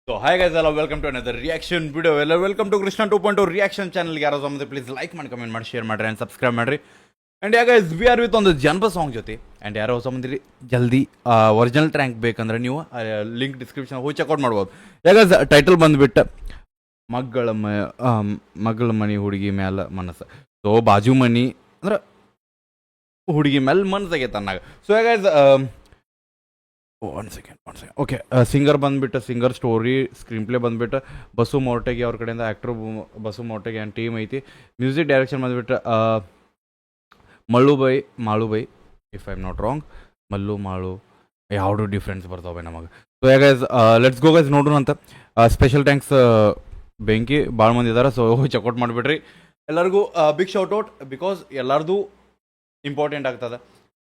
So hi guys, hello, welcome to another reaction video. Hello, welcome to Krishna 2.0 reaction channel. ಯಾರೋ ಸಮಯ please like ಮಾಡಿ comment ಮಾಡಿ share ಮಾಡ್ರಿ and subscribe ಮಾಡ್ರಿ. And yeah guys we are with ಒಂದು ಜನಪದ song ಜೊತೆ. And ಯಾರೋ ಸಮಂದ್ರಿ ಜಲ್ದಿ ಒರಿಜಿನಲ್ ಟ್ರ್ಯಾಕ್ ಬೇಕಂದ್ರೆ ನೀವು ಲಿಂಕ್ ಡಿಸ್ಕ್ರಿಪ್ಷನ್ ಹೋಗಿ ಚೆಕ್ಔಟ್ ಮಾಡ್ಬೋದು. ಯಾ ಗೈಸ್ ಟೈಟಲ್ ಬಂದುಬಿಟ್ಟು ಮಗಳ ಮನಿ ಹುಡುಗಿ ಮ್ಯಾಲ ಮನಸ್ಸು. ಸೊ ಬಾಜು ಮನಿ ಅಂದ್ರೆ ಹುಡುಗಿ ಮೇಲೆ ಮನಸ್ಸಾಗೈತೆ ಅನ್ನಾಗ. So yeah guys one second okay. Singer ಬಂದುಬಿಟ್ಟು ಸಿಂಗರ್ ಸ್ಟೋರಿ ಸ್ಕ್ರೀನ್ ಪ್ಲೇ ಬಂದುಬಿಟ್ಟು ಬಸು ಮೋರ್ಟೆಗೆ ಅವ್ರ ಕಡೆಯಿಂದ ಆ್ಯಕ್ಟ್ರು ಬಸು ಮೋರ್ಟೆಗೆ ಆ್ಯಂಡ್ ಟೀಮ್ ಐತಿ. ಮ್ಯೂಸಿಕ್ ಡೈರೆಕ್ಷನ್ ಬಂದುಬಿಟ್ಟು ಮಾಳುಬೈ if I am not wrong. Malu ಯಾವುದು ಡಿಫ್ರೆನ್ಸ್ ಬರ್ತಾವೆ ನಮಗೆ. So yeah guys let's go guys ನೋಡೋಣ ಅಂತ. ಸ್ಪೆಷಲ್ ಥ್ಯಾಂಕ್ಸ್ ಬೆಂಕಿ ಭಾಳ ಮಂದಿ ಇದ್ದಾರೆ. ಸೊ ಚೆಕ್ಔಟ್ ಮಾಡಿಬಿಡ್ರಿ ಎಲ್ಲರಿಗೂ. ಬಿಗ್ ಶೌಟ್ ಔಟ್ ಬಿಕಾಸ್ ಎಲ್ಲರದು ಇಂಪಾರ್ಟೆಂಟ್ ಆಗ್ತದೆ.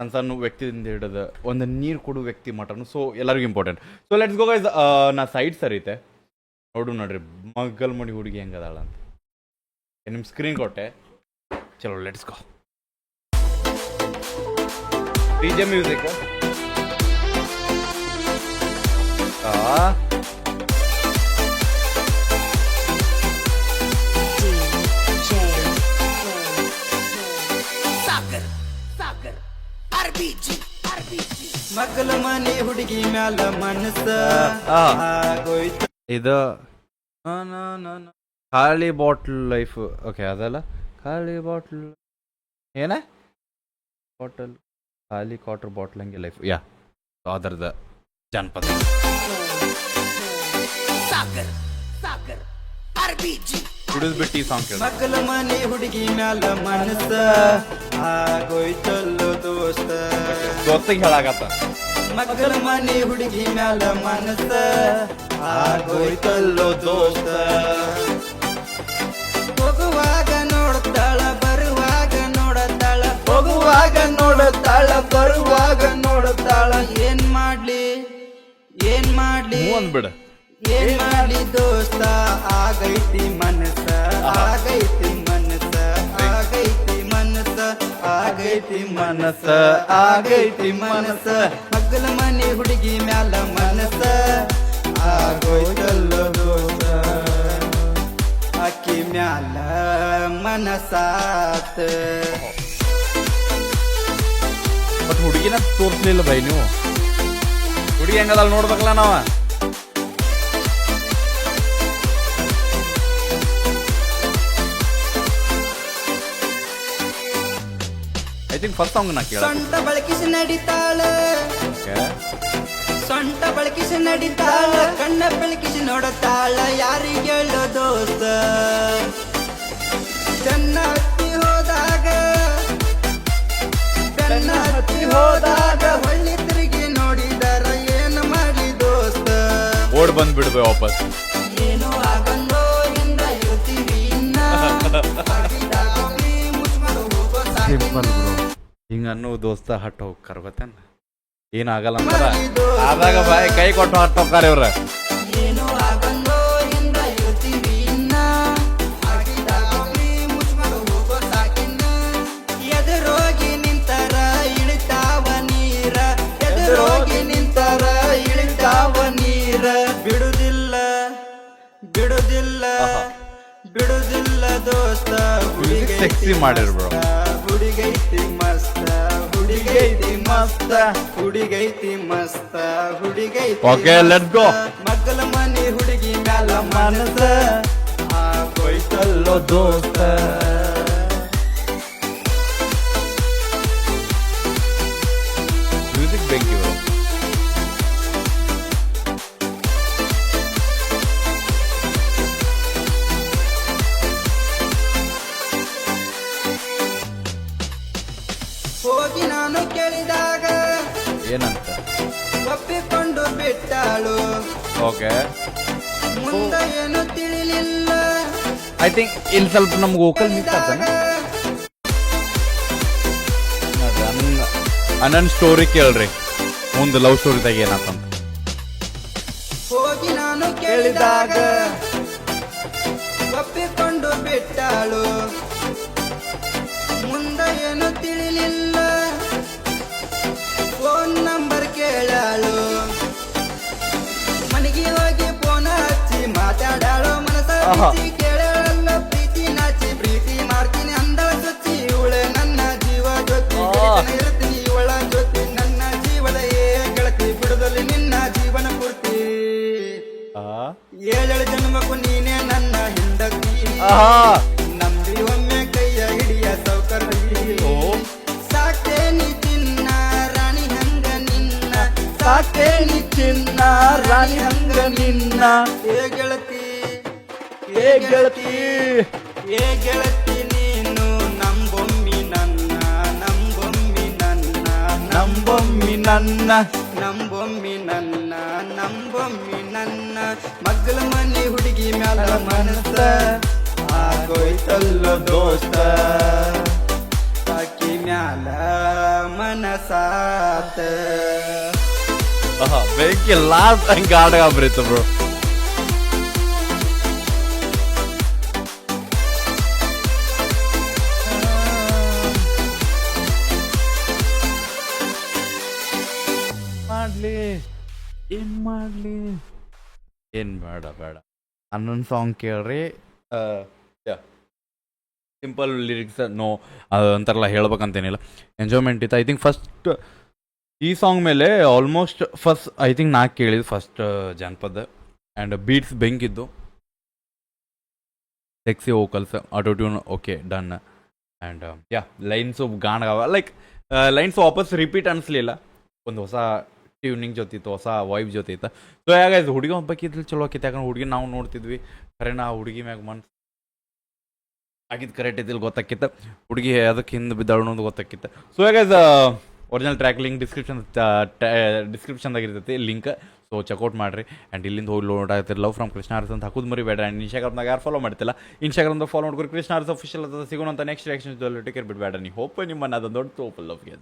ಸಣ್ಣ ಸಣ್ಣ ವ್ಯಕ್ತಿಯಿಂದ ಹಿಡಿದು ಒಂದು ನೀರು ಕೊಡೋ ವ್ಯಕ್ತಿ ಮಟನು. ಸೊ ಎಲ್ಲರಿಗೂ important. So let's go guys. ನಾ ಸೈಡ್ ಸರಿತೆ ನೋಡ್ರಿ ಮಗಲ್ ಮಣಿ ಹುಡುಗಿ ಹೆಂಗದಾಳ ಅಂತ ನಿಮ್ಮ ಸ್ಕ್ರೀನ್ ಕೊಟ್ಟೆ. ಚಲೋ ಲೆಟ್ಸ್ ಗೋ. ಡಿಜೆ ಮ್ಯೂಸಿಕ್ ಮಕ್ಕಳ ಮನೆ ಹುಡುಗಿ ಮ್ಯಾಲ ಮನಸ್ಸ ಇದು ಖಾಲಿ ಬಾಟ್ಲ್ ಲೈಫ್. ಓಕೆ ಅದಲ್ಲ ಖಾಲಿ ಬಾಟ್ಲ್ ಏನ ಬಾಟಲ್ ಖಾಲಿ ಕ್ವಾರ್ಟರ್ ಬಾಟ್ಲ್ ಹಂಗೆ ಲೈಫ್. ಯಾ ಅದರದ ಜಾನಪದ ಬಿಟ್ಟು ಈ ಸಾಂಗ್ ಕೇಳಿ. ಮಕ್ಕಳ ಮನೆ ಹುಡುಗಿ ಮ್ಯಾಲ ಮನಸ್ಸ ಆಗೋಯ್ತಲ್ಲೋ ದೋಸ್ತ. ದೋಸ್ತಿಗೆ ಹೇಳಾಗತ್ತ. ಮಕ್ಕಳ ಮನೆ ಹುಡುಗಿ ಮ್ಯಾಲ ಮನಸ್ಸ ಆಗೋಯ್ತಲ್ಲೋ ದೋಸ್ತ. ಹೋಗುವಾಗ ನೋಡ್ತಾಳ ಬರುವಾಗ ನೋಡತಾಳ, ಹೋಗುವಾಗ ನೋಡತಾಳ ಬರುವಾಗ ನೋಡತಾಳ. ಏನ್ ಮಾಡ್ಲಿ ಅಂದ್ಬಿಡ. ಏನ್ ಮಾಡ್ಲಿ ದೋಸ್ತ, ಆಗೈತಿ ಮನಸ್ಸ ಆಗೈತಿ ಮನಸ್ಸ ಆಗೈತಿ ಮನಸ್ಸ ಆಗೈತಿ ಮನಸ್ಸ ಆಗೈತಿ ಮನಸ್ಸ. ಮಕ್ಕಳ ಮನೆ ಹುಡುಗಿ ಮ್ಯಾಲ ಮನಸ್ಸ ಆಗೋಯ್ತಲ್ಲೋ ದೋಸ್ತ. ಅಕ್ಕಿ ಮ್ಯಾಲ ಮನಸ್ಸಾತ. ಬಟ್ ಹುಡುಗಿನ ತೋರಿಸ್ಲಿಲ್ಲ ಬೈ ನೀವು. ಹುಡುಗಿ ಹೆಂಗದಲ್ಲ ನೋಡ್ಬೇಕಲ್ಲ ನಾವ. ಐ ಥಿಂಕ್ ಫಸ್ಟ್ ಸಾಂಗ್ ನಾ ಕೇಳ. ಸೊಂಟ ಬಳಕಿಸಿ ನಡಿತಾಳ, ಸೊಂಟ ಬಳಕಿಸಿ ನಡಿತಾಳ, ಕಣ್ಣ ಬೆಳಕಿಸಿ ನೋಡತಾಳ. ಯಾರಿಗೆ ಹೇಳೋ ದೋಸ್ತ, ಬೆನ್ನ ಹತ್ತಿ ಹೋದಾಗ ಹೊಳ್ಳಿ ತಿರುಗಿ ನೋಡಿದಾರ. ಏನು ಮಾಡಿ ದೋಸ್ತ, ಓಡ್ ಬಂದ್ಬಿಡ್ಬೇ ವಾಪಸ್. ಏನು ಆಗಂದೋ ಇಂದ ಇರ್ತೀವಿ ಇನ್ನ. Simple bro. ಹಿಂಗ ಅನ್ನೋ ದೋಸ್ತ ಹಟ್ಟು ಹೋಗ್ತಾರ ಗೊತ್ತೇನ. ಏನಾಗಲ್ಲ ಅಂತಾರ ಆದಾಗ ಬಾಯ್ ಕೈ ಕೊಟ್ಟು ಹಟ್ಟು ಹೋಗ್ತಾರ ಇವ್ರ. ಏನು ಆಗಂದೋ ಇಂದ ಇರ್ತೀವಿ ಇನ್ನ. ಹೋಗೋ ಸಾಕಿನ್ನ. ಎದುರೋಗಿ ನಿಂತರ ಇಳಿತಾವ ನೀರ, ಎದುರೋಗಿ ನಿಂತರ ಇಳಿತಾವ ನೀರ. ಬಿಡುದಿಲ್ಲ ಬಿಡುದಿಲ್ಲ ಬಿಡುದಿಲ್ಲ ದೋಸ್ತ. ಸೆಕ್ಸಿ ಮಾಡಿರ್ ಬ್ರೋ. ಹುಡುಗೈತಿ ಮಸ್ತ ಹುಡುಗೈತಿ ಮಸ್ತ ಹುಡುಗೈತಿ ಮಸ್ತ ಹುಡುಗೈತಿ. Okay let's go. ಮಕ್ಕಳ ಮನೆ ಹುಡುಗಿ ಮ್ಯಾಲ ಮನಸ್ಸ ಆಗೋಯ್ತಲ್ಲೋ ದೋಸ್ತ. ಮ್ಯೂಸಿಕ್ ಬೆಂಕಿ ಬ್ರೋ. ಹೋಗಿ ನಾನು ಕೇಳಿದಾಗ ಏನಂತ ಒಪ್ಪಿಕೊಂಡು ಬಿಟ್ಟಾಳು. ಓಕೆ ಮುಂದೆ ಏನು ತಿಳಿಲಿಲ್ಲ. ಐ ಥಿಂಕ್ ಇಲ್ಲಿ ಸ್ವಲ್ಪ ನಮ್ಗೆ ವೋಕಲ್ ಮಿಕ್ಸ್ ಆಗ್ತಾನೆ. ಅನ್ನನ್ ಸ್ಟೋರಿ ಕೇಳ್ರಿ ಮುಂದೆ ಲವ್ ಸ್ಟೋರಿದಾಗ ಏನಾತಂತ. ಹೋಗಿ ನಾನು ಕೇಳಿದಾಗ ಒಪ್ಪಿಕೊಂಡು ಬಿಟ್ಟಾಳು. ಮುಂದೆ ಏನು ತಿಳಿಲಿಲ್ಲ. Phone number ಕೇಳಾಳು. ಮನೆಗೆ ಹೋಗಿ ಫೋನ್ ಕೇಳಲ್ಲ ಪ್ರೀತಿ ನಾಚಿ ಪ್ರೀತಿ ಮಾಡ್ತೀನಿ ಅಂದಳ ಸಚ್ಚಿ ಇವಳೆ ನನ್ನ ಜೀವ ಜೊತೆ ಇರ್ತೀನಿ ಇವಳ ಜೊತೆ ನನ್ನ ಜೀವದ ಗೆಳತಿ ಬಿಡುದಲ್ಲಿ ನಿನ್ನ ಜೀವನ ಪೂರ್ತಿ ಏಳೇಳು ಜನ್ಮಕ್ಕೂ ನೀನೇ ನನ್ನ ಹಿಂಡತಿ ನಂಬಿ ಒಮ್ಮೆ ಕೈಯ ಹಿಡಿಯ ಸೌಕರ್ಯ ಸಾಕೇನಿ ಚಿನ್ನ ರಾಣಿ ಹಂಗ ನಿನ್ನ ಸಾಕೇನಿ ಚಿನ್ನ ರಾಣಿ ಹಂಗ ನಿನ್ನ ಏ ಗೆಳತಿ ಏ ಗೆಳತಿ ಏ ಗೆಳತಿ ನೀನು ನಂಬೊಮ್ಮಿ ನನ್ನ ನಂಬೊಮ್ಮಿ ನನ್ನ ನಂಬೊಮ್ಮಿ ನನ್ನ ನಂಬೊಮ್ಮಿ ನನ್ನ ನಂಬೊಮ್ಮಿ ನನ್ನ ಮಗ್ಗಲ ಮನೆ ಹುಡುಗಿ ಮ್ಯಾಲ ಮನಸ್ಸ ಆಗೋಯ್ತಲ್ಲೋ ದೋಸ್ತ ಆಕಿ ಮ್ಯಾಲ ಮನಸಾತ ಬೆಂಕಿ ಲಾಸ್ಟ್ ಹಂಗೆ ಆಡಗ ಬರೀತ ಬ್ರೋ ಮಾಡ್ಲಿ ಏನ್ ಮಾಡ್ಲಿ ಏನ್ ಬೇಡ ಹನ್ನೊಂದು ಸಾಂಗ್ ಕೇಳ್ರಿ ಸಿಂಪಲ್ ಲಿರಿಕ್ಸ್ ನೋ ಅಂತಾರಲ್ಲ ಹೇಳ್ಬೇಕಂತೇನಿಲ್ಲ ಎಂಜಾಯ್ಮೆಂಟ್ ಇತ್ತು ಐ ಥಿಂಕ್ ಫಸ್ಟ್ ಈ ಸಾಂಗ್ ಮೇಲೆ ಆಲ್ಮೋಸ್ಟ್ ಫಸ್ಟ್ ಐ ಥಿಂಕ್ ನಾ ಕೇಳಿದ್ದು ಫಸ್ಟ್ ಜಾನಪದ ಆ್ಯಂಡ್ ಬೀಟ್ಸ್ ಬೆಂಕಿದ್ದು sexy vocals auto tune okay done and yeah lines ಗಾಣಗಾವ ಲೈಕ್ ಲೈನ್ಸ್ ವಾಪಸ್ ರಿಪೀಟ್ ಅನಿಸ್ಲಿಲ್ಲ ಒಂದು ಹೊಸ ಟ್ಯೂನಿಂಗ್ ಜೊತೆ ಇತ್ತು ಹೊಸ ವೈಬ್ ಜೊತೆ ಇತ್ತು ಸೊ ಹೇಗಾಯ್ತು ಹುಡುಗಿ ಒಬ್ಬಕ್ಕಿದ್ಲಿ ಚಲೋ ಆಕಿತ್ತು ಯಾಕಂದ್ರೆ ಹುಡುಗಿ ನಾವು ನೋಡ್ತಿದ್ವಿ ಖರೇನ ಆ ಹುಡುಗಿ ಮ್ಯಾಗ ಮನ್ಸು ಆಗಿದ್ದು ಕರೆಕ್ಟ್ ಇದ್ದಿಲ್ಲ ಗೊತ್ತಾಕಿತ್ತು ಹುಡುಗಿ ಅದಕ್ಕೆ ಹಿಂದೆ ಬಿದ್ದಾಳು ಅನ್ನೋದು ಗೊತ್ತಾಕಿತ್ತು ಸೊ ಹೇಗಾಯ್ತು ಒರಿಜಿನಲ್ ಟ್ರ್ಯಾಕ್ ಲಿಂಕ್ ಡಿಸ್ಕ್ರಿಪ್ಷನ್ದಾಗ ಇರ್ತೈತಿ ಲಿಂಕ್ ಸೊ ಚೆಕ್ಔಟ್ ಮಾಡಿರಿ ಆ್ಯಂಡ್ ಇಲ್ಲಿಂದ ಹೋಗಿ ಲೋಡ್ ಆಗ್ತಿರಿ ಲವ್ ಫ್ರಮ್ ಕೃಷ್ಣ ಅರ್ಸ್ ಅಂತ ಹಾಕೋದು ಮರಿಬೇಡ ಆ್ಯಂಡ್ ಇನ್ಸ್ಟಾಗ್ರಾಮ್ದಾಗ ಯಾರು ಫಾಲೋ ಮಾಡ್ತಿಲ್ಲ ಇನ್ಸ್ಟಾಗ್ರಾಮ್ದಾಗ ಫಾಲೋ ಮಾಡ್ಕೊರಿ ಕೃಷ್ಣ ಅರ್ಸ್ ಅಫಿಷಿಯಲ್ ಅಂತ ಸಿಗೋಣ ಅಂತ ನೆಕ್ಸ್ಟ್ ರಿಯಾಕ್ಷನ್ ಟೇಕ್ ಕೇರ್ ಬಿಡಬೇಡ ನೀವು ಹೋಪ್ ನಿಮ್ಮನ್ನು ಅದೊಂದು ದೊಡ್ಡ ಹೋಪ್ ಲವ್ಗೆ